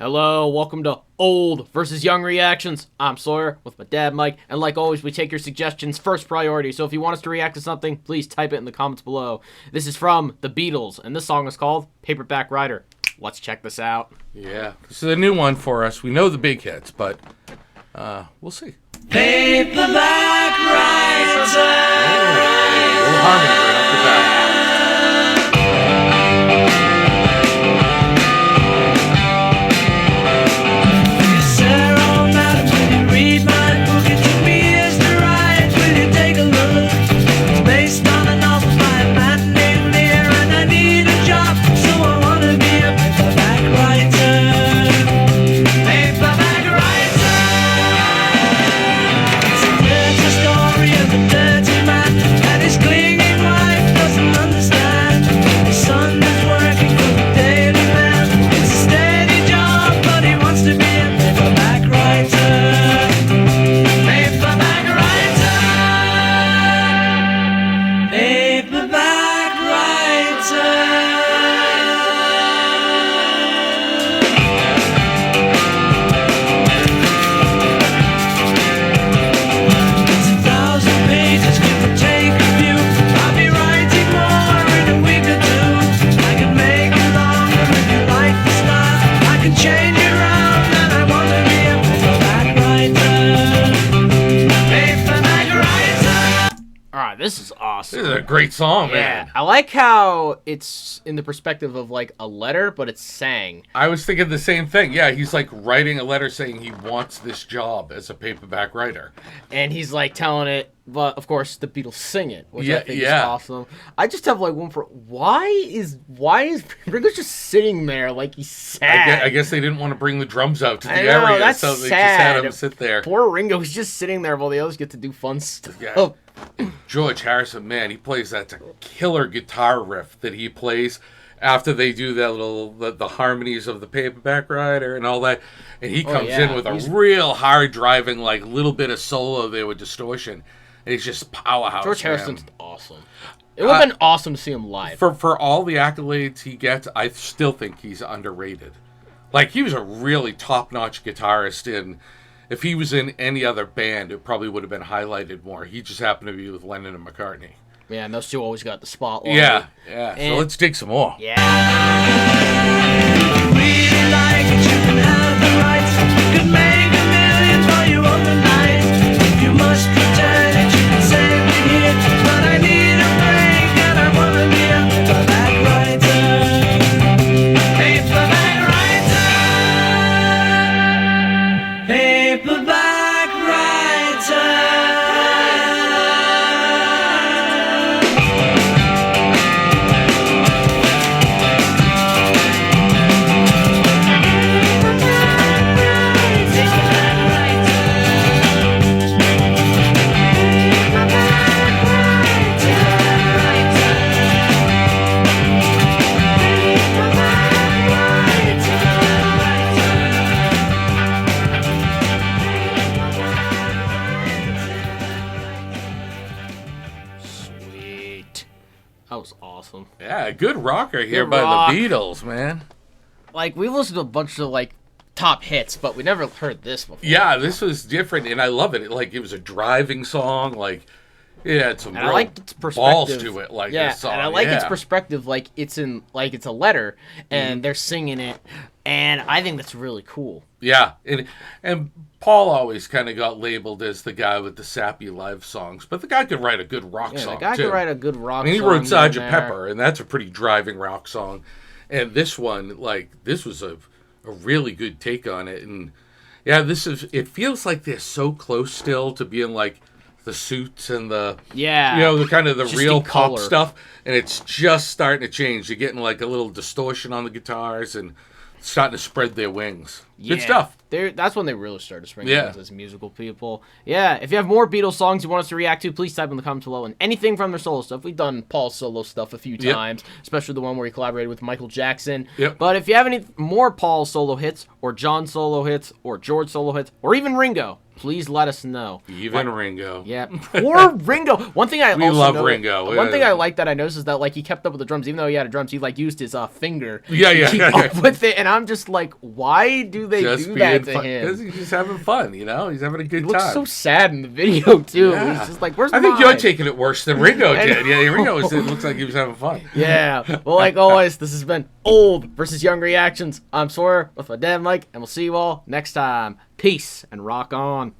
Hello, welcome to Old versus Young Reactions. I'm Sawyer with my dad, Mike, and like always, we take your suggestions first priority. So if you want us to react to something, please type it in the comments below. This is from the Beatles, and this song is called Paperback Writer. Let's check this out. Yeah, this is a new one for us. We know the big hits, but we'll see. Paperback Writer. Little harmony right off the bat. This is awesome. This is a great song, man. I like how it's in the perspective of like a letter, but it's sang. I was thinking the same thing. Yeah, he's like writing a letter saying he wants this job as a paperback writer. And he's like telling it, but of course the Beatles sing it, which I think is awesome. I just have like one for why is Ringo's just sitting there like he's sad? I guess they didn't want to bring the drums out to the know, area, that's so they sad. just had him sit there. Poor Ringo's just sitting there while the others get to do fun stuff. Yeah. George Harrison, man, he plays that killer guitar riff that he plays after they do that little the harmonies of the Paperback Writer and all that, and he comes in with a real hard driving like little bit of solo there with distortion, and he's just powerhouse. George Harrison's awesome. It would have been awesome to see him live. For all the accolades he gets, I still think he's underrated. Like, he was a really top-notch guitarist, and if he was in any other band, it probably would have been highlighted more. He just happened to be with Lennon and McCartney. Yeah, and those two always got the spotlight. Yeah. And so let's dig some more. Yeah. Really like it, you can have the rights. You could make millions while you own the night. If you must return it, you can save me here. But I need a break, and I want to be a paperback writer. Paperback writer. Paperback writer. That was awesome. Yeah, good rocker here Good by rock. the Beatles, man. Like, we've listened to a bunch of, like, top hits, but we never heard this before. Yeah, this was different, and I love it. Like, it was a driving song. Like, it had some And real I like its perspective. balls to it. Like, yeah, this song. and I like its perspective. Like, it's in, like, it's a letter, and they're singing it, and I think that's really cool. Yeah, and Paul always kind of got labeled as the guy with the sappy live songs, but the guy could write a good rock song, The guy too. could write a good rock song. He wrote Sgt. there. Pepper, and that's a pretty driving rock song. And this one, like, this was a really good take on it. And, yeah, it feels like they're so close still to being, like, the suits and the, the kind of the real pop stuff. And it's just starting to change. You're getting, like, a little distortion on the guitars and starting to spread their wings. Yeah. Good stuff. That's when they really started spreading wings as musical people. Yeah, if you have more Beatles songs you want us to react to, please type in the comments below. And anything from their solo stuff. We've done Paul's solo stuff a few times, especially the one where he collaborated with Michael Jackson. But if you have any more Paul solo hits, or John solo hits, or George solo hits, or even Ringo, please let us know. Even Ringo. Yeah, poor Ringo. One thing I We also love know- Ringo. One thing I like that I noticed is that like he kept up with the drums, even though he had a drums, he like used his finger Yeah, to keep up with it, and I'm just like, why do they Just do being that to fun. Because him? he's just having fun, you know? He's having a good He looks time. so sad in the video too. Yeah. He's just like, where's I think mine? you're taking it worse than Ringo I did. know. Yeah, Ringo it looks like he was having fun. Yeah. Well, like always, this has been Old versus Young Reactions. I'm Sawyer with my dad Mike, and we'll see you all next time. Peace and rock on.